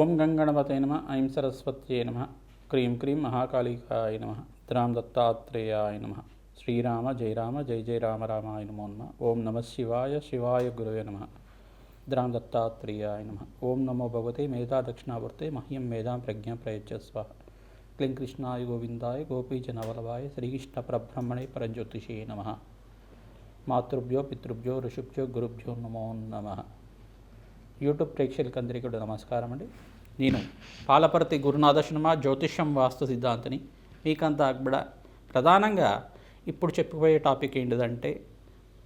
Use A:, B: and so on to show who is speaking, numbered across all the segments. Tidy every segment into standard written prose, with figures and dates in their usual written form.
A: ఓం గంగణపతే నమ ఐం సరస్వత్యే నమ క్రీం క్రీం మహాకాళికాయ నమ ద్రాం దత్తాత్రేయాయ నమ శ్రీరామ జయ రామ జయ జయ రామ రామాయ నమో నమ ఓం నమ శివాయ శివాయ గురవే నమ ద్రాం దత్తాత్రేయాయ నమ ఓం నమో భగవతే మేధా దక్షిణావర్తే మహ్యం మేధాం ప్రజ్ఞా ప్రయచ్చస్వ క్లీం కృష్ణాయ గోవిందాయ గోపీజనవల్లభాయ శ్రీకృష్ణ పరబ్రహ్మణే పరంజ్యోతిషే నమ మాతృభ్యో పితృభ్యో ఋషుభ్యో గురుభ్యో నమో నమ. యూట్యూబ్ ప్రేక్షకులందరికీ కూడా నమస్కారం అండి. నేను పాలపర్తి గురునాథ శర్మ జ్యోతిష్యం వాస్తు సిద్ధాంతిని. మీకంతా కూడా ప్రధానంగా ఇప్పుడు చెప్పబోయే టాపిక్ ఏంటిదంటే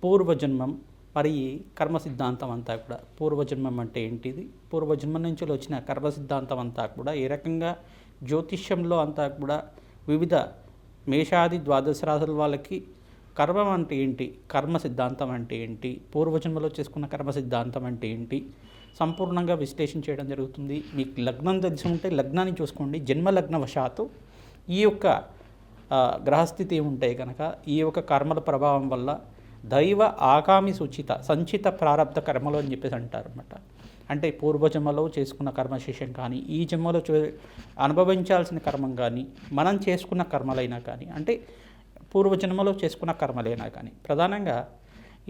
A: పూర్వజన్మం మరి కర్మ సిద్ధాంతం అంతా కూడా. పూర్వజన్మం అంటే ఏంటిది, పూర్వజన్మం నుంచి వచ్చిన కర్మ సిద్ధాంతం అంతా కూడా ఏ రకంగా జ్యోతిష్యంలో అంతా కూడా వివిధ మేషాది ద్వాదశ రాశుల వాళ్ళకి కర్మం అంటే ఏంటి, కర్మ సిద్ధాంతం అంటే ఏంటి, పూర్వజన్మలో చేసుకున్న కర్మ సిద్ధాంతం అంటే ఏంటి సంపూర్ణంగా విశ్లేషణ చేయడం జరుగుతుంది. మీకు లగ్నం తెలిసి ఉంటే లగ్నాన్ని చూసుకోండి. జన్మ లగ్నవశాత్తు ఈ యొక్క గ్రహస్థితి ఉంటాయి కనుక ఈ యొక్క కర్మల ప్రభావం వల్ల దైవ ఆగామి సూచిత సంచిత ప్రారంధ కర్మలు అని చెప్పేసి అంటారు అన్నమాట. అంటే పూర్వజన్మలో చేసుకున్న కర్మశేషం కానీ ఈ జన్మలో అనుభవించాల్సిన కర్మం కానీ మనం చేసుకున్న కర్మలైనా కానీ అంటే పూర్వజన్మలో చేసుకున్న కర్మలైనా కానీ ప్రధానంగా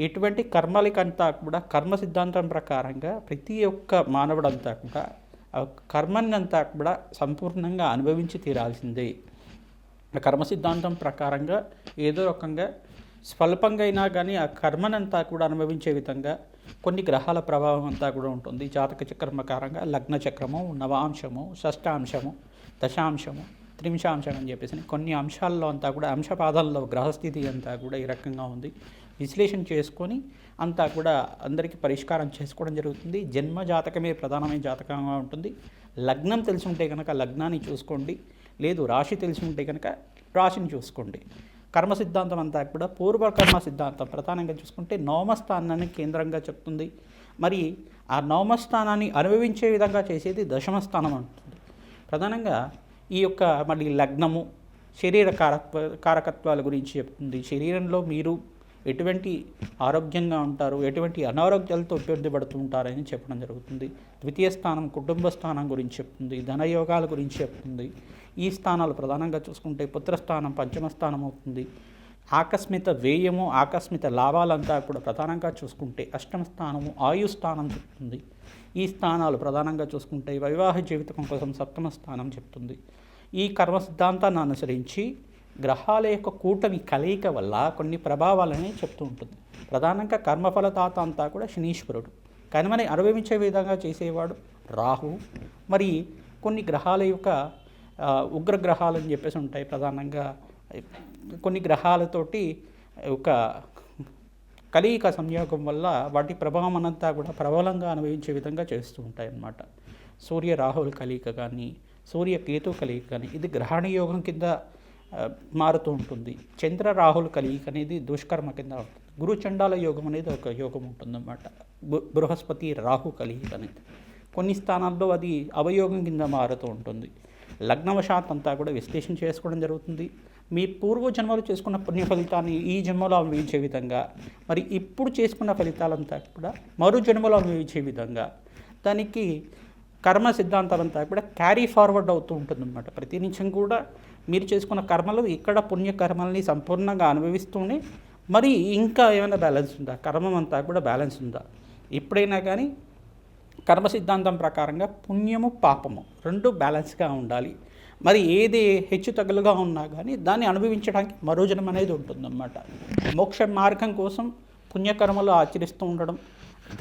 A: ఎటువంటి కర్మలకంతా కూడా కర్మ సిద్ధాంతం ప్రకారంగా ప్రతి ఒక్క మానవుడంతా కూడా కర్మనంతా కూడా సంపూర్ణంగా అనుభవించి తీరాల్సిందే. కర్మ సిద్ధాంతం ప్రకారంగా ఏదో రకంగా స్వల్పంగా అయినా కానీ ఆ కర్మనంతా కూడా అనుభవించే విధంగా కొన్ని గ్రహాల ప్రభావం అంతా కూడా ఉంటుంది. జాతక చక్రం ప్రకారంగా లగ్న చక్రము, నవాంశము, షష్టాంశము, దశాంశము, త్రింశాంశం అని చెప్పేసి కొన్ని అంశాల్లో అంతా కూడా అంశపాదాల్లో గ్రహస్థితి అంతా కూడా ఈ రకంగా ఉంది. విశ్లేషణ చేసుకొని అంతా కూడా అందరికీ పరిష్కారం చేసుకోవడం జరుగుతుంది. జన్మ జాతకమే ప్రధానమైన జాతకంగా ఉంటుంది. లగ్నం తెలిసి ఉంటే కనుక లగ్నాన్ని చూసుకోండి, లేదు రాశి తెలిసి ఉంటే కనుక రాశిని చూసుకోండి. కర్మ సిద్ధాంతం అంతా కూడా పూర్వకర్మ సిద్ధాంతం ప్రధానంగా చూసుకుంటే నవమస్థానాన్ని కేంద్రంగా చెప్తుంది. మరి ఆ నవమస్థానాన్ని అనుభవించే విధంగా చేసేది దశమస్థానం అంటుంది. ప్రధానంగా ఈ యొక్క మళ్ళీ లగ్నము శరీర కారకత్వాల గురించి చెప్తుంది. శరీరంలో మీరు ఎటువంటి ఆరోగ్యంగా ఉంటారు, ఎటువంటి అనారోగ్యాలతో ఇబ్బంది పడుతూ ఉంటారని చెప్పడం జరుగుతుంది. ద్వితీయ స్థానం కుటుంబ స్థానం గురించి చెప్తుంది, ధనయోగాల గురించి చెప్తుంది. ఈ స్థానాలు ప్రధానంగా చూసుకుంటే పుత్రస్థానం పంచమ స్థానం అవుతుంది. ఆకస్మిక వ్యయము ఆకస్మిక లాభాలంతా కూడా ప్రధానంగా చూసుకుంటే అష్టమ స్థానము ఆయు స్థానం చెప్తుంది. ఈ స్థానాలు ప్రధానంగా చూసుకుంటే వివాహ జీవితం కోసం సప్తమ స్థానం చెప్తుంది. ఈ కర్మ సిద్ధాంతాన్ని అనుసరించి గ్రహాల యొక్క కూటమి కలయిక వల్ల కొన్ని ప్రభావాలని చెప్తూ ఉంటుంది. ప్రధానంగా కర్మఫలదాత అంతా కూడా శనీశ్వరుడు, కానీ మనం అనుభవించే విధంగా చేసేవాడు రాహు. మరి కొన్ని గ్రహాల యొక్క ఉగ్రగ్రహాలు అని చెప్పేసి ఉంటాయి. ప్రధానంగా కొన్ని గ్రహాలతోటి ఒక కలయిక సంయోగం వల్ల వాటి ప్రభావం అంతా కూడా ప్రబలంగా అనుభవించే విధంగా చేస్తూ ఉంటాయి అన్నమాట. సూర్య రాహుల కలయిక కానీ సూర్య కేతు కలయిక కానీ ఇది గ్రహణ యోగం కింద మారుతూ ఉంటుంది. చంద్ర రాహుల కలయిక అనేది దుష్కర్మ కింద ఉంటుంది. గురు చండాల యోగం అనేది ఒక యోగం ఉంటుందన్నమాట. బృహస్పతి రాహు కలయిక అనేది కొన్ని స్థానాల్లో అది అవయోగం కింద మారుతూ ఉంటుంది. లగ్నవశాత్ అంతా కూడా విశ్లేషణ చేసుకోవడం జరుగుతుంది. మీ పూర్వజన్మలు చేసుకున్న పుణ్య ఫలితాన్ని ఈ జన్మలో అనుభవించే విధంగా, మరి ఇప్పుడు చేసుకున్న ఫలితాలంతా కూడా మరో జన్మలో అనుభవించే విధంగా దానికి కర్మ సిద్ధాంతం అంతా కూడా క్యారీ ఫార్వర్డ్ అవుతూ ఉంటుందన్నమాట. ప్రతి నిమిషం కూడా మీరు చేసుకున్న కర్మలు ఇక్కడ పుణ్యకర్మల్ని సంపూర్ణంగా అనుభవిస్తూనే మరి ఇంకా ఏమైనా బ్యాలెన్స్ ఉందా, కర్మం అంతా కూడా బ్యాలెన్స్ ఉందా. ఎప్పుడైనా కానీ కర్మ సిద్ధాంతం ప్రకారంగా పుణ్యము పాపము రెండు బ్యాలెన్స్గా ఉండాలి. మరి ఏది హెచ్చు తగులుగా ఉన్నా కానీ దాన్ని అనుభవించడానికి మరో జన్మ అనేది ఉంటుందన్నమాట. మోక్ష మార్గం కోసం పుణ్యకర్మలు ఆచరిస్తూ ఉండడం,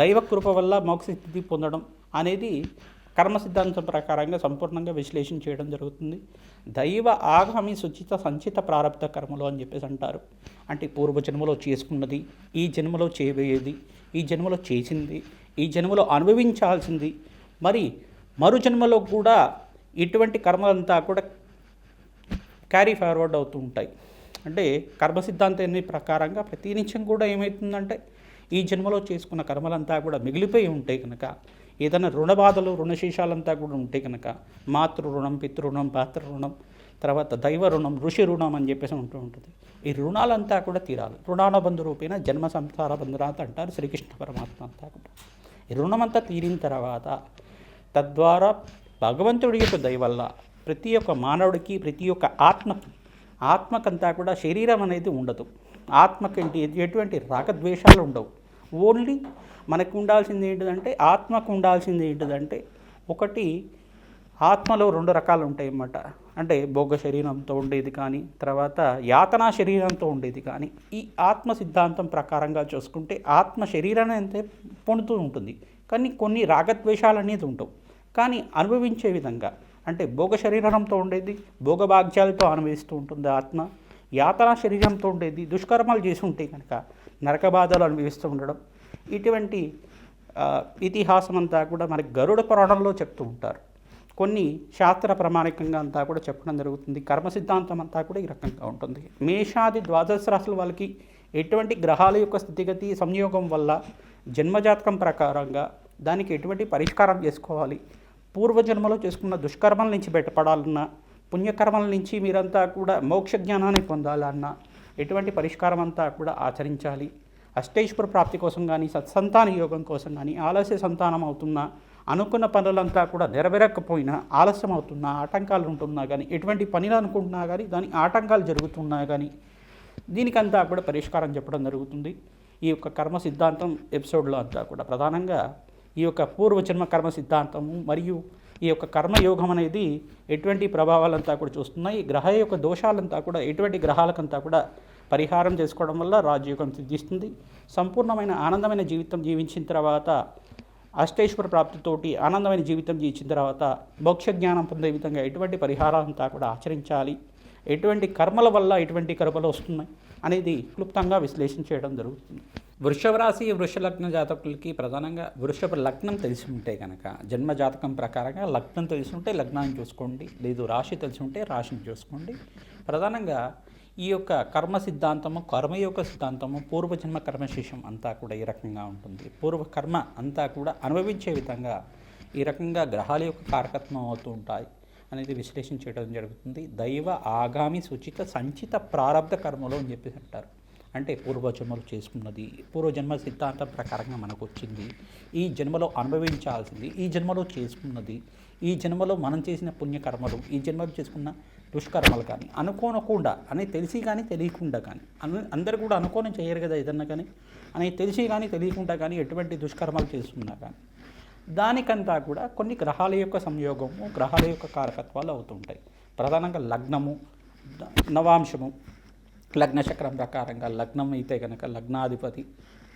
A: దైవ కృప వల్ల మోక్ష స్థితి పొందడం అనేది కర్మ సిద్ధాంతం ప్రకారంగా సంపూర్ణంగా విశ్లేషణ చేయడం జరుగుతుంది. దైవ ఆగామి సుచిత సంచిత ప్రారంధ కర్మలు అని చెప్పేసి అంటారు. అంటే పూర్వజన్మలో చేసుకున్నది, ఈ జన్మలో చేయబోయేది, ఈ జన్మలో చేసింది, ఈ జన్మలో అనుభవించాల్సింది, మరి మరు జన్మలో కూడా ఇటువంటి కర్మలంతా కూడా క్యారీ ఫార్వర్డ్ అవుతూ ఉంటాయి. అంటే కర్మ సిద్ధాంతాన్ని ప్రకారంగా ప్రతి నిత్యం కూడా ఏమవుతుందంటే ఈ జన్మలో చేసుకున్న కర్మలంతా కూడా మిగిలిపోయి ఉంటాయి కనుక ఏదైనా రుణ బాధలు రుణశేషాలంతా కూడా ఉంటాయి కనుక మాతృ రుణం, పితృ పాత్ర రుణం, తర్వాత దైవ రుణం, ఋషి రుణం అని చెప్పేసి ఉంటూ ఉంటుంది. ఈ రుణాలంతా కూడా తీరాలి. రుణానుబంధ రూపేణ జన్మ సంసార బంధురాత అంటారు శ్రీకృష్ణ పరమాత్మ అంతా కూడా. ఈ రుణమంతా తీరిన తర్వాత తద్వారా భగవంతుడి యొక్క దయ వల్ల ప్రతి ఒక్క మానవుడికి, ప్రతి ఒక్క ఆత్మకంతా కూడా శరీరం అనేది ఉండదు. ఆత్మకి ఎటువంటి రాగద్వేషాలు ఉండవు. ఓన్లీ మనకు ఉండాల్సింది ఏంటిదంటే, ఆత్మకు ఉండాల్సింది ఏంటిదంటే, ఒకటి ఆత్మలో 2 రకాలు ఉంటాయి అన్నమాట. అంటే భోగ శరీరంతో ఉండేది కానీ, తర్వాత యాతనా శరీరంతో ఉండేది కానీ. ఈ ఆత్మ సిద్ధాంతం ప్రకారంగా చూసుకుంటే ఆత్మ శరీరాన్ని అంతే పొందుతూ ఉంటుంది, కానీ కొన్ని రాగద్వేషాలు అనేది ఉండవు. కానీ అనుభవించే విధంగా, అంటే భోగ శరీరంతో ఉండేది భోగభాగ్యాలతో అనుభవిస్తూ ఉంటుంది ఆత్మ. యాతనా శరీరంతో ఉండేది దుష్కర్మాలు చేసి ఉంటే కనుక నరక బాధలు అనుభవిస్తూ ఉండడం. ఇటువంటి ఇతిహాసం అంతా కూడా మనకి గరుడ పురాణంలో చెప్తూ ఉంటారు. కొన్ని శాస్త్ర ప్రామాణికంగా అంతా కూడా చెప్పడం జరుగుతుంది. కర్మ సిద్ధాంతం అంతా కూడా ఈ రకంగా ఉంటుంది. మేషాది ద్వాదశ రాశుల వాళ్ళకి ఎటువంటి గ్రహాల యొక్క స్థితిగతి సంయోగం వల్ల జన్మజాతకం ప్రకారంగా దానికి ఎటువంటి పరిష్కారం చేసుకోవాలి, పూర్వజన్మలో చేసుకున్న దుష్కర్మల నుంచి బయటపడాలన్నా, పుణ్యకర్మల నుంచి మీరంతా కూడా మోక్ష జ్ఞానాన్ని పొందాలన్నా ఎటువంటి పరిష్కారం అంతా కూడా ఆచరించాలి. అష్టైశ్వర ప్రాప్తి కోసం కానీ, సత్సంతాన యోగం కోసం కానీ, ఆలస్య సంతానం అవుతున్నా, అనుకున్న పనులంతా కూడా నెరవేరకపోయినా, ఆలస్యం అవుతున్నా, ఆటంకాలు ఉంటున్నా కానీ, ఎటువంటి పనిలు అనుకుంటున్నా కానీ దాని ఆటంకాలు జరుగుతున్నా కానీ దీనికంతా కూడా పరిష్కారం చెప్పడం జరుగుతుంది. ఈ యొక్క కర్మ సిద్ధాంతం ఎపిసోడ్లో అంతా కూడా ప్రధానంగా ఈ యొక్క పూర్వజన్మ కర్మ సిద్ధాంతము మరియు ఈ యొక్క కర్మయోగం అనేది ఎటువంటి ప్రభావాలంతా కూడా చూస్తున్నాయి. గ్రహ యొక్క దోషాలంతా కూడా ఎటువంటి గ్రహాలకంతా కూడా పరిహారం చేసుకోవడం వల్ల రాజయోగం సిద్ధిస్తుంది. సంపూర్ణమైన ఆనందమైన జీవితం జీవించిన తర్వాత, అష్టైశ్వర ప్రాప్తితోటి ఆనందమైన జీవితం జీవించిన తర్వాత మోక్ష జ్ఞానం పొందే విధంగా ఎటువంటి పరిహారాలంతా కూడా ఆచరించాలి, ఎటువంటి కర్మల వల్ల ఎటువంటి కర్మలు వస్తున్నాయి అనేది క్లుప్తంగా విశ్లేషణ చేయడం జరుగుతుంది. వృషభ రాశి, వృషలగ్న జాతకులకి ప్రధానంగా వృషభ లగ్నం తెలిసి ఉంటే కనుక, జన్మ జాతకం ప్రకారంగా లగ్నం తెలిసి ఉంటే లగ్నాన్ని చూసుకోండి, లేదు రాశి తెలిసి ఉంటే రాశిని చూసుకోండి. ప్రధానంగా ఈ యొక్క కర్మ సిద్ధాంతము, కర్మయోగ సిద్ధాంతము, పూర్వజన్మ కర్మశేషం అంతా కూడా ఈ రకంగా ఉంటుంది. పూర్వకర్మ అంతా కూడా అనుభవించే విధంగా ఈ రకంగా గ్రహాల యొక్క కారకత్వం అవుతూ ఉంటాయి అనేది విశ్లేషణ చేయడం జరుగుతుంది. దైవ ఆగామి సూచిత సంచిత ప్రారంభ కర్మలో అని చెప్పేసి అంటారు. అంటే పూర్వజన్మలు చేసుకున్నది, పూర్వజన్మ సిద్ధాంతం ప్రకారంగా మనకు వచ్చింది, ఈ జన్మలో అనుభవించాల్సింది, ఈ జన్మలో చేసుకున్నది, ఈ జన్మలో మనం చేసిన పుణ్యకర్మలు, ఈ జన్మలో చేసుకున్న దుష్కర్మలు కానీ, అనుకోనకుండా అని తెలిసి కానీ తెలియకుండా కానీ, అందరు కూడా అనుకోని చేయరు కదా ఏదన్నా కానీ, అని తెలిసి కానీ తెలియకుండా కానీ ఎటువంటి దుష్కర్మలు చేస్తున్నా కానీ దానికంతా కూడా కొన్ని గ్రహాల యొక్క సంయోగము, గ్రహాల యొక్క కారకత్వాలు అవుతుంటాయి. ప్రధానంగా లగ్నము, నవాంశము, లగ్నచక్రం ప్రకారంగా లగ్నం అయితే కనుక లగ్నాధిపతి,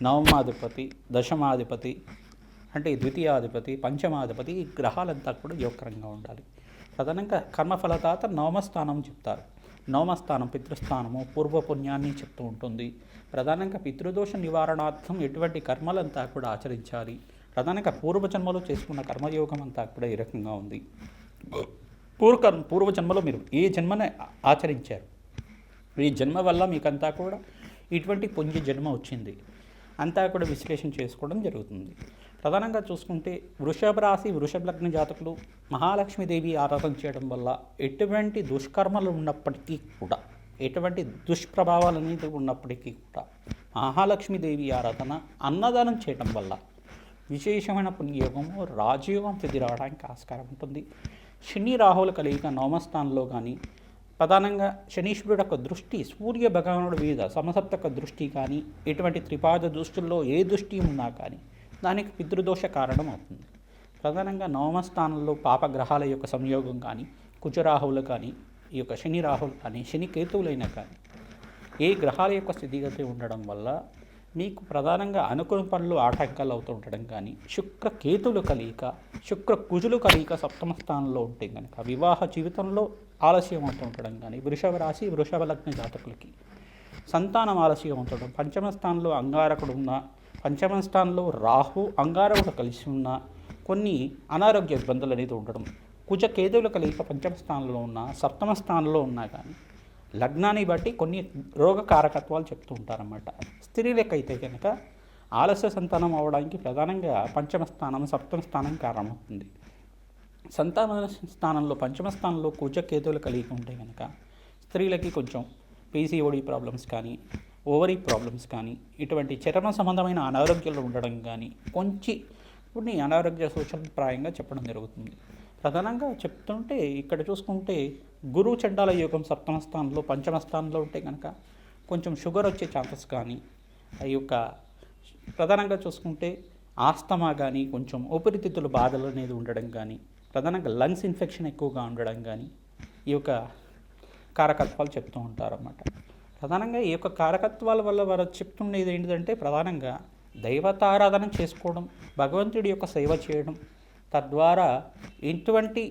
A: నవమాధిపతి, దశమాధిపతి అంటే ద్వితీయాధిపతి, పంచమాధిపతి, ఈ గ్రహాలంతా కూడా యోగకరంగా ఉండాలి. ప్రధానంగా కర్మఫలదాత నవమస్థానం చెప్తారు. నవమస్థానం పితృస్థానము, పూర్వపుణ్యాన్ని చెప్తూ ఉంటుంది. ప్రధానంగా పితృదోష నివారణార్థం ఎటువంటి కర్మలంతా కూడా ఆచరించాలి. ప్రధానంగా పూర్వజన్మలో చేసుకున్న కర్మయోగం అంతా కూడా ఈ రకంగా ఉంది. పూర్వజన్మలో మీరు ఏ జన్మనే ఆచరించారు, ఈ జన్మ వల్ల మీకంతా కూడా ఇటువంటి పుణ్య జన్మ వచ్చింది అంతా కూడా విశ్లేషణ చేసుకోవడం జరుగుతుంది. ప్రధానంగా చూసుకుంటే వృషభ రాశి, వృషభ లగ్న జాతకులు మహాలక్ష్మీదేవి ఆరాధన చేయడం వల్ల ఎటువంటి దుష్కర్మలు ఉన్నప్పటికీ కూడా, ఎటువంటి దుష్ప్రభావాలు అనేది ఉన్నప్పటికీ కూడా మహాలక్ష్మీదేవి ఆరాధన, అన్నదానం చేయడం వల్ల విశేషమైన పుణ్యయోగము, రాజయోగం సిద్ధి రావడానికి ఆస్కారం ఉంటుంది. శని రాహుల కలయిక నవమస్థానంలో కానీ, ప్రధానంగా శనీశ్వరుడు యొక్క దృష్టి సూర్య భగవానుడి మీద సమసప్తక దృష్టి కానీ, ఎటువంటి త్రిపాద దృష్టిల్లో ఏ దృష్టి ఉన్నా కానీ దానికి పితృదోష కారణం అవుతుంది. ప్రధానంగా నవమస్థానంలో పాపగ్రహాల యొక్క సంయోగం కానీ, కుజరాహువులు కానీ, ఈ యొక్క శని రాహువులు కానీ, శని కేతువులైనా కానీ ఏ గ్రహాల యొక్క స్థితిగతి ఉండడం వల్ల మీకు ప్రధానంగా అనుకున్న పనులు ఆటంకాలు అవుతూ ఉండడం కానీ, శుక్ర కేతువులు కలయిక, శుక్ర కుజులు కలయిక సప్తమ స్థానంలో ఉంటే కనుక వివాహ జీవితంలో ఆలస్యం అవుతూ ఉండడం కానీ, వృషభ రాశి, వృషభ లగ్న జాతకులకి సంతానం ఆలస్యం అవుతుండడం, పంచమ స్థానంలో అంగారకుడు ఉన్న, పంచమ స్థానంలో రాహు అంగారకుడు కలిసి ఉన్న కొన్ని అనారోగ్య ఇబ్బందులు అనేది ఉండడం, కుజ కేతువుల కలయిక పంచమ స్థానంలో ఉన్న, సప్తమ స్థానంలో ఉన్నా కానీ లగ్నాన్ని బట్టి కొన్ని రోగ కారకత్వాలు చెప్తూ ఉంటారన్నమాట. స్త్రీలకైతే కనుక ఆలస్య సంతానం అవడానికి ప్రధానంగా పంచమ స్థానం, సప్తమ స్థానం కారణమవుతుంది. సంతాన స్థానంలో పంచమ స్థానంలో కుజ కేతువులు కలిగి ఉంటే కనుక స్త్రీలకి కొంచెం పీసీఓడి ప్రాబ్లమ్స్ కానీ, ఓవరీ ప్రాబ్లమ్స్ కానీ, ఇటువంటి చర్మ సంబంధమైన అనారోగ్యాలు ఉండడం కానీ కొన్ని అనారోగ్య సూచనలు ప్రాయంగా చెప్పడం జరుగుతుంది. ప్రధానంగా చెప్తుంటే ఇక్కడ చూసుకుంటే గురు చండాల యోగం సప్తమ స్థానంలో పంచమ స్థానంలో ఉంటే కనుక కొంచెం షుగర్ వచ్చే ఛాన్సెస్ కానీ ఈ యొక్క ప్రధానంగా చూసుకుంటే ఆస్తమా కానీ కొంచెం ఊపిరితిత్తుల బాధలు అనేది ఉండడం కానీ ప్రధానంగా లంగ్స్ ఇన్ఫెక్షన్ ఎక్కువగా ఉండడం కానీ ఈ యొక్క కారకత్వాలు చెప్తూ ఉంటారన్నమాట. ప్రధానంగా ఈ యొక్క కారకత్వాల వల్ల వారు చెప్తుండేది ఏంటంటే ప్రధానంగా దైవతారాధన చేసుకోవడం, భగవంతుడి యొక్క సేవ చేయడం, తద్వారా ఇటువంటి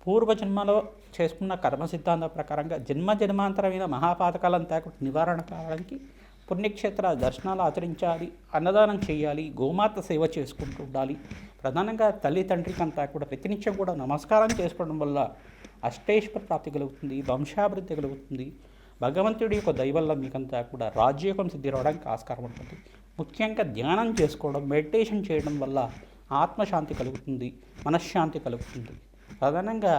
A: పూర్వజన్మలో చేసుకున్న కర్మ సిద్ధాంత ప్రకారంగా జన్మాంతరమైన మహాపాతకాలంతా నివారణ కావడానికి పుణ్యక్షేత్ర దర్శనాలు ఆచరించాలి, అన్నదానం చేయాలి, గోమాత సేవ చేసుకుంటూ ఉండాలి. ప్రధానంగా తల్లి తండ్రికి అంతా కూడా ప్రతినిత్యం కూడా నమస్కారం చేసుకోవడం వల్ల అష్టైశ్వర ప్రాప్తి కలుగుతుంది, వంశాభివృద్ధి కలుగుతుంది. భగవంతుడి యొక్క దయ వల్ల మీకంతా కూడా రాజ్యోగం సిద్ధి రావడానికి ఆస్కారం ఉంటుంది. ముఖ్యంగా ధ్యానం చేసుకోవడం, మెడిటేషన్ చేయడం వల్ల ఆత్మశాంతి కలుగుతుంది, మనశ్శాంతి కలుగుతుంది. ప్రధానంగా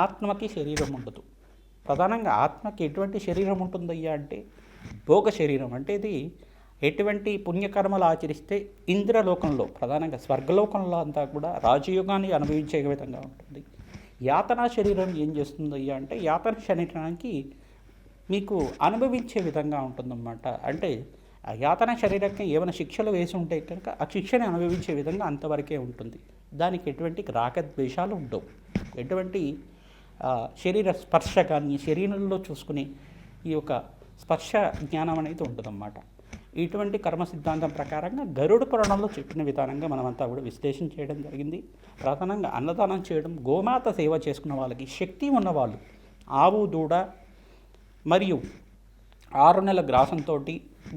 A: ఆత్మకి శరీరం ఉండదు. ప్రధానంగా ఆత్మకి ఎటువంటి శరీరం ఉంటుందయ్యా అంటే భోగ శరీరం. అంటే ఇది ఎటువంటి పుణ్యకర్మలు ఆచరిస్తే ఇంద్రలోకంలో ప్రధానంగా స్వర్గలోకంలో అంతా కూడా రాజయోగాన్ని అనుభవించే విధంగా ఉంటుంది. యాతనా శరీరం ఏం చేస్తుందయ్యా అంటే యాతన శరీరానికి మీకు అనుభవించే విధంగా ఉంటుందన్నమాట. అంటే ఆ యాతన శరీరానికి ఏమైనా శిక్షలు వేసి ఉంటే కనుక ఆ శిక్షని అనుభవించే విధంగా అంతవరకే ఉంటుంది. దానికి ఎటువంటి రాగద్వేషాలు ఉండవు, ఎటువంటి శరీర స్పర్శ కానీ శరీరంలో చూసుకునే ఈ యొక్క స్పర్శ జ్ఞానం అనేది ఉంటుందన్నమాట. ఇటువంటి కర్మ సిద్ధాంతం ప్రకారంగా గరుడ పురాణంలో చెప్పిన విధానంగా మనమంతా కూడా విశ్లేషణ చేయడం జరిగింది. ప్రధానంగా అన్నదానం చేయడం, గోమాత సేవ చేసుకున్న వాళ్ళకి శక్తి ఉన్నవాళ్ళు ఆవు దూడ మరియు 6 నెలల గ్రాసంతో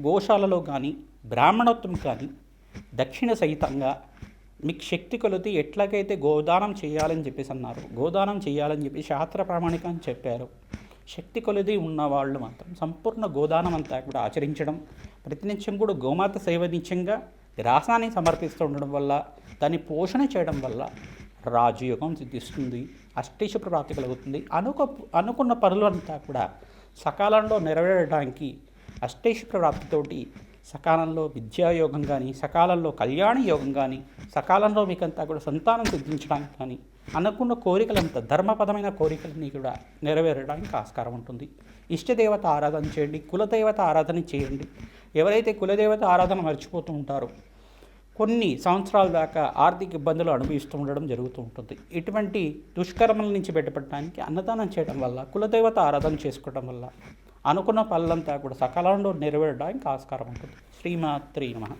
A: గోశాలలో కానీ బ్రాహ్మణత్వం కానీ దక్షిణ సహితంగా మీకు శక్తి కొలిది ఎట్లాగైతే గోదానం చేయాలని చెప్పేసి అన్నారు, గోదానం చేయాలని చెప్పి శాస్త్ర ప్రామాణికం చెప్పారు. శక్తి కొలిది ఉన్నవాళ్ళు మాత్రం సంపూర్ణ గోదానం అంతా కూడా ఆచరించడం, ప్రతినిత్యం కూడా గోమాత సేవ నిత్యంగా గ్రాసాన్ని సమర్పిస్తూ ఉండడం వల్ల, దాన్ని పోషణ చేయడం వల్ల రాజయోగం సిద్ధిస్తుంది, అష్టైశ్వర ప్రాప్తి కలుగుతుంది. అనుకున్న పనులు అంతా కూడా సకాలంలో నెరవేరడానికి అష్టైశ్వర ప్రాప్తితోటి సకాలంలో విద్యాయోగం కానీ, సకాలంలో కళ్యాణ యోగం కానీ, సకాలంలో మీకంతా కూడా సంతానం సిద్ధించడానికి కానీ, అనుకున్న కోరికలంతా ధర్మపదమైన కోరికలన్నీ కూడా నెరవేరడానికి ఆస్కారం ఉంటుంది. ఇష్టదేవత ఆరాధన చేయండి, కులదేవత ఆరాధన చేయండి. ఎవరైతే కులదేవత ఆరాధన మర్చిపోతూ ఉంటారో కొన్ని సంవత్సరాల దాకా ఆర్థిక ఇబ్బందులు అనుభవిస్తూ ఉండడం జరుగుతూ ఉంటుంది. ఇటువంటి దుష్కర్మల నుంచి బయటపడటానికి అన్నదానం చేయడం వల్ల, కులదేవత ఆరాధన చేసుకోవడం వల్ల అనుకున్న పనులంతా కూడా సకాలంలో నెరవేరడానికి ఆస్కారం ఉంటుంది. శ్రీమాత్రే నమః.